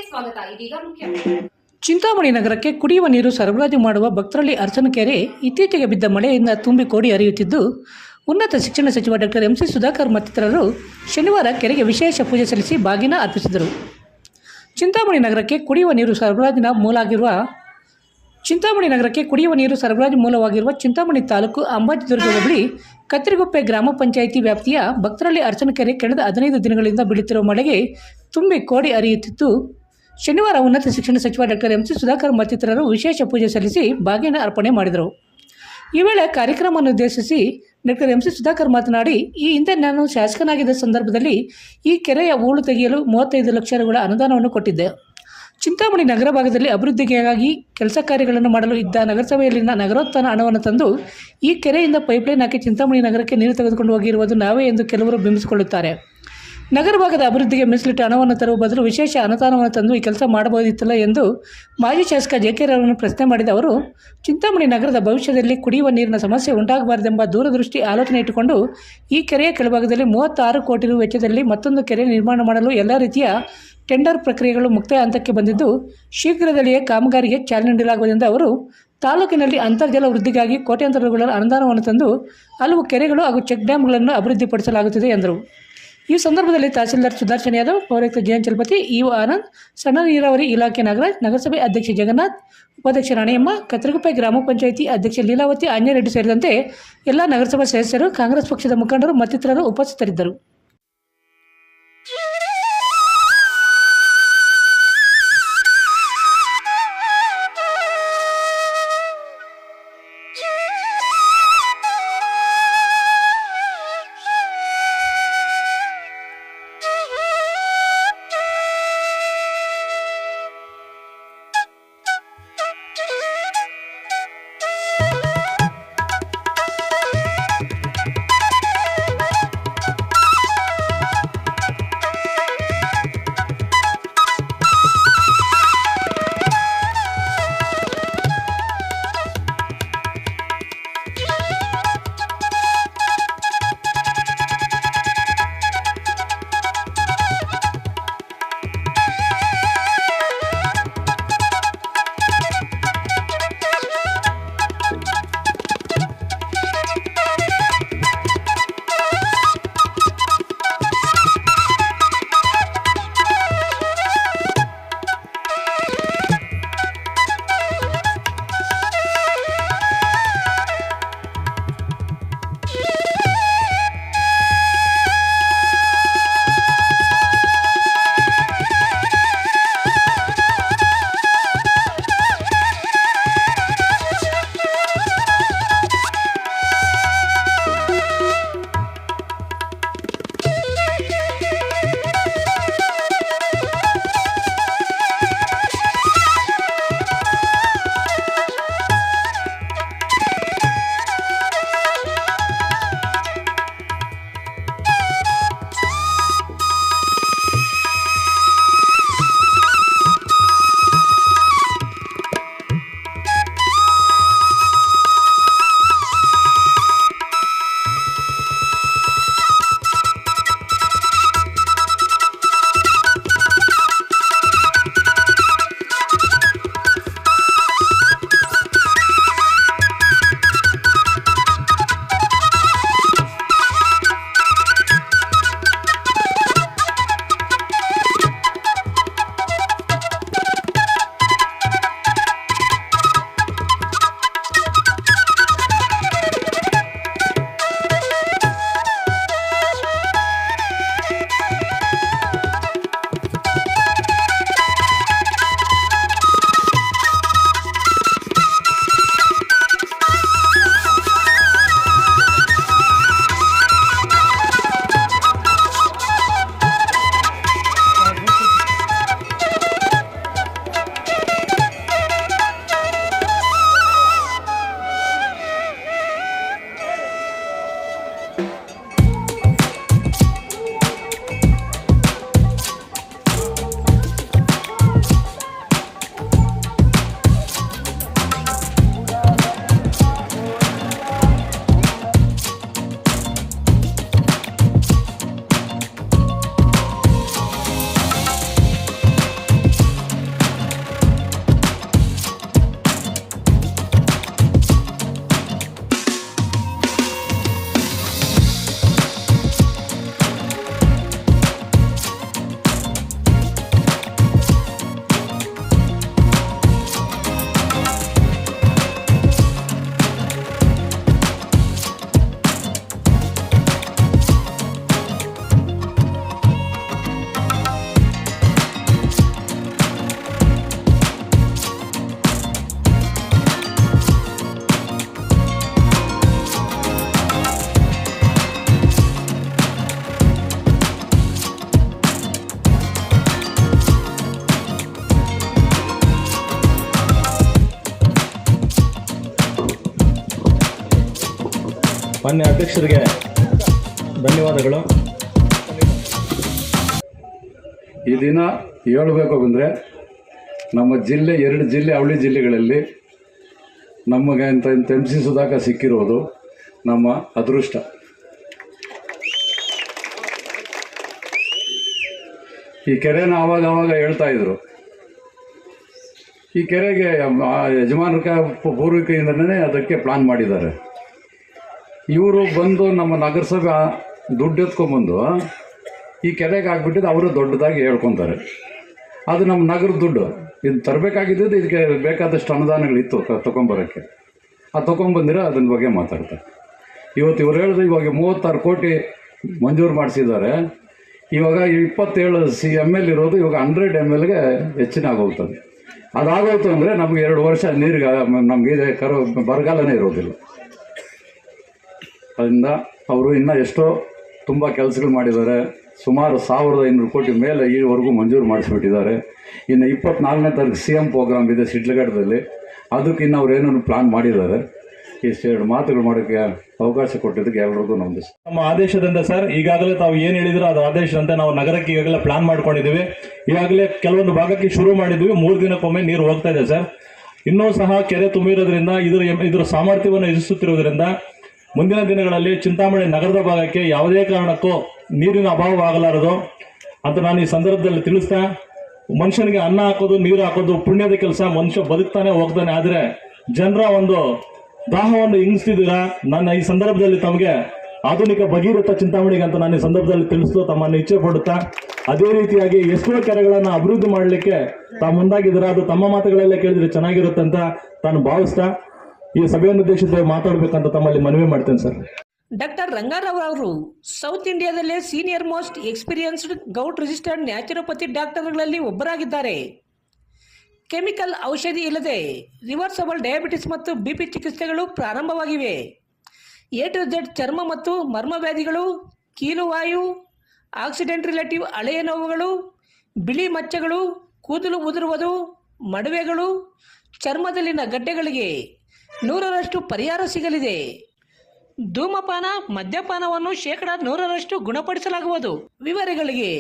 ಸ್ವಾಗತ. ಇದೀಗ ಮುಖ್ಯ. ಚಿಂತಾಮಣಿ ನಗರಕ್ಕೆ ಕುಡಿಯುವ ನೀರು ಸರಬರಾಜು ಮಾಡುವ ಭಕ್ತರಳ್ಳಿ ಅರ್ಚನ ಕೆರೆ ಇತ್ತೀಚೆಗೆ ಬಿದ್ದ ಮಳೆಯಿಂದ ತುಂಬಿ ಕೋಡಿ ಹರಿಯುತ್ತಿದ್ದು, ಉನ್ನತ ಶಿಕ್ಷಣ ಸಚಿವ ಡಾಕ್ಟರ್ ಎಂಸಿ ಸುಧಾಕರ್ ಮತ್ತಿತರರು ಶನಿವಾರ ಕೆರೆಗೆ ವಿಶೇಷ ಪೂಜೆ ಸಲ್ಲಿಸಿ ಬಾಗಿನ ಅರ್ಪಿಸಿದರು. ಚಿಂತಾಮಣಿ ನಗರಕ್ಕೆ ಕುಡಿಯುವ ನೀರು ಸರಬರಾಜು ಮೂಲವಾಗಿರುವ ಚಿಂತಾಮಣಿ ತಾಲೂಕು ಅಂಬಾಜಿದುರ್ಗ ಹೋಬಳಿ ಕತ್ತರಿಗುಪ್ಪೆ ಗ್ರಾಮ ಪಂಚಾಯಿತಿ ವ್ಯಾಪ್ತಿಯ ಭಕ್ತರಳ್ಳಿ ಅರ್ಚನ ಕೆರೆ ಕಳೆದ 15 ದಿನಗಳಿಂದ ಬೀಳುತ್ತಿರುವ ಮಳೆಗೆ ತುಂಬಿ ಕೋಡಿ ಹರಿಯುತ್ತಿದ್ದು, ಶನಿವಾರ ಉನ್ನತ ಶಿಕ್ಷಣ ಸಚಿವ ಡಾಕ್ಟರ್ ಎಂಸಿ ಸುಧಾಕರ್ ಮತ್ತಿತರರು ವಿಶೇಷ ಪೂಜೆ ಸಲ್ಲಿಸಿ ಬಾಗಿನ ಅರ್ಪಣೆ ಮಾಡಿದರು. ಈ ವೇಳೆ ಕಾರ್ಯಕ್ರಮವನ್ನು ಉದ್ದೇಶಿಸಿ ಡಾಕ್ಟರ್ ಎಂಸಿ ಸುಧಾಕರ್ ಮಾತನಾಡಿ, ಈ ಹಿಂದೆ ನಾನು ಶಾಸಕನಾಗಿದ್ದ ಸಂದರ್ಭದಲ್ಲಿ ಈ ಕೆರೆಯ ಹೂಳು ತೆಗೆಯಲು 35 ಲಕ್ಷ ರುಗಳ ಅನುದಾನವನ್ನು ಕೊಟ್ಟಿದ್ದೆ. ಚಿಂತಾಮಣಿ ನಗರ ಭಾಗದಲ್ಲಿ ಅಭಿವೃದ್ಧಿಗಾಗಿ ಕೆಲಸ ಕಾರ್ಯಗಳನ್ನು ಮಾಡಲು ಇದ್ದ ನಗರಸಭೆಯಲ್ಲಿನ ನಗರೋತ್ಥಾನ ಹಣವನ್ನು ತಂದು ಈ ಕೆರೆಯಿಂದ ಪೈಪ್ಲೈನ್ ಹಾಕಿ ಚಿಂತಾಮಣಿ ನಗರಕ್ಕೆ ನೀರು ತೆಗೆದುಕೊಂಡು ಹೋಗಿರುವುದು ನಾವೇ ಎಂದು ಕೆಲವರು ಬಿಂಬಿಸಿಕೊಳ್ಳುತ್ತಾರೆ. ನಗರ ಭಾಗದ ಅಭಿವೃದ್ಧಿಗೆ ಮೀಸಲಿಟ್ಟ ಹಣವನ್ನು ತರುವ ಬದಲು ವಿಶೇಷ ಅನುದಾನವನ್ನು ತಂದು ಈ ಕೆಲಸ ಮಾಡಬಹುದಿತ್ತಲ್ಲ ಎಂದು ಮಾಜಿ ಶಾಸಕ ಜೆ.ಕೆ. ರವರನ್ನು ಪ್ರಶ್ನೆ ಮಾಡಿದ ಅವರು, ಚಿಂತಾಮಣಿ ನಗರದ ಭವಿಷ್ಯದಲ್ಲಿ ಕುಡಿಯುವ ನೀರಿನ ಸಮಸ್ಯೆ ಉಂಟಾಗಬಾರದೆಂಬ ದೂರದೃಷ್ಟಿ ಆಲೋಚನೆ ಇಟ್ಟುಕೊಂಡು ಈ ಕೆರೆಯ ಕೆಳಭಾಗದಲ್ಲಿ 36 ಕೋಟಿ ರು ವೆಚ್ಚದಲ್ಲಿ ಮತ್ತೊಂದು ಕೆರೆ ನಿರ್ಮಾಣ ಮಾಡಲು ಎಲ್ಲ ರೀತಿಯ ಟೆಂಡರ್ ಪ್ರಕ್ರಿಯೆಗಳು ಮುಕ್ತಾಯ ಹಂತಕ್ಕೆ ಬಂದಿದ್ದು, ಶೀಘ್ರದಲ್ಲಿಯೇ ಕಾಮಗಾರಿಗೆ ಚಾಲನೆ ನೀಡಲಾಗುವುದೆಂದು ಅವರು ತಾಲೂಕಿನಲ್ಲಿ ಅಂತರ್ಜಲ ವೃದ್ಧಿಗಾಗಿ ಕೋಟ್ಯಾಂತರ ರುಗಳ ಅನುದಾನವನ್ನು ತಂದು ಹಲವು ಕೆರೆಗಳು ಹಾಗೂ ಚೆಕ್ ಡ್ಯಾಂಗಳನ್ನು ಅಭಿವೃದ್ಧಿಪಡಿಸಲಾಗುತ್ತಿದೆ ಎಂದರು. ಈ ಸಂದರ್ಭದಲ್ಲಿ ತಹಸೀಲ್ದಾರ್ ಸುದರ್ಶನ್ ಯಾದವ್, ಪೌರಾಯುಕ್ತ ಜೆ.ಎನ್. ಚಲಪತಿ, ಇಒ ಆನಂದ್, ಸಣ್ಣ ನೀರಾವರಿ ಇಲಾಖೆ ನಾಗರಾಜ್, ನಗರಸಭೆ ಅಧ್ಯಕ್ಷ ಜಗನ್ನಾಥ್, ಉಪಾಧ್ಯಕ್ಷ ರಾಣಿಯಮ್ಮ, ಕತ್ತರಿಗುಪ್ಪೆ ಗ್ರಾಮ ಪಂಚಾಯಿತಿ ಅಧ್ಯಕ್ಷೆ ಲೀಲಾವತಿ, ಆಂಜನೇರೆಡ್ಡಿ ಸೇರಿದಂತೆ ಎಲ್ಲ ನಗರಸಭಾ ಸದಸ್ಯರು, ಕಾಂಗ್ರೆಸ್ ಪಕ್ಷದ ಮುಖಂಡರು ಮತ್ತಿತರರು ಉಪಸ್ಥಿತರಿದ್ದರು. ಮಾನ್ಯ ಅಧ್ಯಕ್ಷರಿಗೆ ಧನ್ಯವಾದಗಳು. ಈ ದಿನ ಹೇಳಬೇಕು ಅಂದರೆ ನಮ್ಮ ಜಿಲ್ಲೆ 2 ಜಿಲ್ಲೆ ಅವಳಿ ಜಿಲ್ಲೆಗಳಲ್ಲಿ ನಮಗೆ ಇಂಥ MC ಸುಧಾಕರ್ ಸಿಕ್ಕಿರೋದು ನಮ್ಮ ಅದೃಷ್ಟ. ಈ ಕೆರೆನ ಆವಾಗ ಹೇಳ್ತಾ ಇದ್ರು. ಈ ಕೆರೆಗೆ ಯಜಮಾನರ ಪೂರ್ವಿಕೆಯಿಂದನೇ ಅದಕ್ಕೆ ಪ್ಲಾನ್ ಮಾಡಿದ್ದಾರೆ. ಇವರು ಬಂದು ನಮ್ಮ ನಗರಸಭೆ ದುಡ್ಡು ಎತ್ಕೊಂಡ್ಬಂದು ಈ ಕೆರೆಗೆ ಹಾಕ್ಬಿಟ್ಟಿದ್ದು ಅವರು ದೊಡ್ಡದಾಗಿ ಹೇಳ್ಕೊತಾರೆ. ಅದು ನಮ್ಮ ನಗರದ ದುಡ್ಡು. ಇದು ತರಬೇಕಾಗಿದ್ದು ಇದಕ್ಕೆ ಬೇಕಾದಷ್ಟು ಅನುದಾನಗಳಿತ್ತು ತೊಗೊಂಬರೋಕ್ಕೆ. ಅದು ತೊಗೊಂಬಂದಿರೋ ಅದನ್ನ ಬಗ್ಗೆ ಮಾತಾಡ್ತಾರೆ. ಇವತ್ತು ಇವ್ರು ಹೇಳಿದ್ರು ಇವಾಗ 36 ಕೋಟಿ ಮಂಜೂರು ಮಾಡಿಸಿದ್ದಾರೆ. ಇವಾಗ 27 ML ಇರೋದು ಇವಾಗ 100 MLಗೆ ಹೆಚ್ಚಿನ ಆಗೋಗ್ತದೆ. ಅದಾಗೋಯ್ತು ಅಂದರೆ ನಮಗೆ 2 ವರ್ಷ ನೀರಿಗೆ ನಮಗೆ ಬರಗಾಲನೇ ಇರೋದಿಲ್ಲ. ಅದರಿಂದ ಅವರು ಇನ್ನೂ ಎಷ್ಟೋ ತುಂಬ ಕೆಲಸಗಳು ಮಾಡಿದ್ದಾರೆ. ಸುಮಾರು 1500 ಕೋಟಿ ಮೇಲೆ ಈವರೆಗೂ ಮಂಜೂರು ಮಾಡಿಸ್ಬಿಟ್ಟಿದ್ದಾರೆ. ಇನ್ನು 24ನೇ ತಾರೀಕು CM ಪ್ರೋಗ್ರಾಮ್ ಇದೆ ಶಿಡ್ಲಘಟ್ಟದಲ್ಲಿ. ಅದಕ್ಕಿನ್ನು ಅವ್ರು ಏನೇನು ಪ್ಲಾನ್ ಮಾಡಿದ್ದಾರೆ. ಇಷ್ಟೆರಡು ಮಾತುಗಳು ಮಾಡೋಕ್ಕೆ ಅವಕಾಶ ಕೊಟ್ಟಿದ್ದಕ್ಕೆ ಎಲ್ಲರಿಗೂ ನಮ್ಮದು. ನಮ್ಮ ಆದೇಶದಿಂದ ಸರ್ ಈಗಾಗಲೇ ತಾವು ಏನು ಹೇಳಿದ್ರು ಅದು ಆದೇಶದಂತೆ ನಾವು ನಗರಕ್ಕೆ ಈಗಾಗಲೇ ಪ್ಲಾನ್ ಮಾಡ್ಕೊಂಡಿದ್ದೀವಿ. ಈಗಾಗಲೇ ಕೆಲವೊಂದು ಭಾಗಕ್ಕೆ ಶುರು ಮಾಡಿದ್ದೀವಿ. 3 ದಿನಕ್ಕೊಮ್ಮೆ ನೀರು ಹೋಗ್ತಾ ಇದೆ ಸರ್. ಇನ್ನೂ ಸಹ ಕೆರೆ ತುಂಬಿರೋದ್ರಿಂದ ಇದರ ಸಾಮರ್ಥ್ಯವನ್ನು ಹೆಚ್ಚಿಸುತ್ತಿರುವುದರಿಂದ ಮುಂದಿನ ದಿನಗಳಲ್ಲಿ ಚಿಂತಾಮಣಿ ನಗರದ ಭಾಗಕ್ಕೆ ಯಾವುದೇ ಕಾರಣಕ್ಕೂ ನೀರಿನ ಅಭಾವ ಆಗಲಾರದು ಅಂತ ನಾನು ಈ ಸಂದರ್ಭದಲ್ಲಿ ತಿಳಿಸ್ತಾ, ಮನುಷ್ಯನಿಗೆ ಅನ್ನ ಹಾಕೋದು ನೀರು ಹಾಕೋದು ಪುಣ್ಯದ ಕೆಲಸ. ಮನುಷ್ಯ ಬದುಕ್ತಾನೆ ಹೋಗ್ತಾನೆ. ಆದರೆ ಜನರ ಒಂದು ದಾಹವನ್ನು ಹಿಂಗಿಸ್ತಿದ್ದೀರಾ. ನನ್ನ ಈ ಸಂದರ್ಭದಲ್ಲಿ ತಮಗೆ ಆಧುನಿಕ ಭಗೀರಥ ಚಿಂತಾಮಣಿಗೆ ಅಂತ ನಾನು ಈ ಸಂದರ್ಭದಲ್ಲಿ ತಿಳಿಸ್ತು ತಮ್ಮನ್ನು ಇಚ್ಛೆ ಪಡುತ್ತಾ, ಅದೇ ರೀತಿಯಾಗಿ ಎಷ್ಟೋ ಕೆರೆಗಳನ್ನು ಅಭಿವೃದ್ಧಿ ಮಾಡಲಿಕ್ಕೆ ತಾವು ಮುಂದಾಗಿದ್ದೀರಾ. ಅದು ತಮ್ಮ ಮಾತುಗಳಲ್ಲೇ ಕೇಳಿದ್ರೆ ಚೆನ್ನಾಗಿರುತ್ತೆ ಅಂತ ತಾನು ಭಾವಿಸ್ತಾ ಈ ಸಭೆಯನ್ನು ಉದ್ದೇಶಿಸಿ ಮಾತಾಡಬೇಕಂತ ತಮ್ಮಲ್ಲಿ ಮನವಿ ಮಾಡ್ತೇನೆ ಸರ್. ಡಾಕ್ಟರ್ ರಂಗಾರಾವ್ ಅವರು ಸೌತ್ ಇಂಡಿಯಾದಲ್ಲೇ senior most experienced gout registered naturopathy ಡಾಕ್ಟರ್ಗಳಲ್ಲಿ ಒಬ್ಬರಾಗಿದ್ದಾರೆ. ಕೆಮಿಕಲ್ ಔಷಧಿ ಇಲ್ಲದೆ ರಿವರ್ಸಬಲ್ ಡಯಾಬಿಟಿಸ್ ಮತ್ತು BP ಚಿಕಿತ್ಸೆಗಳು ಪ್ರಾರಂಭವಾಗಿವೆ. A to Z ಚರ್ಮ ಮತ್ತು ಮರ್ಮವ್ಯಾಧಿಗಳು, ಕೀಲುವಾಯು, ಆಕ್ಸಿಡೆಂಟ್ ರಿಲೇಟಿವ್ ಹಳೆಯ ನೋವುಗಳು, ಬಿಳಿ ಮಚ್ಚಗಳು, ಕೂದಲು ಉದುರುವುದು, ಮಡುವೆಗಳು, ಚರ್ಮದಲ್ಲಿನ ಗಡ್ಡೆಗಳಿಗೆ 100% ಪರಿಹಾರ ಸಿಗಲಿದೆ. ಧೂಮಪಾನ, ಮದ್ಯಪಾನವನ್ನು 100% ಗುಣಪಡಿಸಲಾಗುವುದು. ವಿವರಗಳಿಗೆ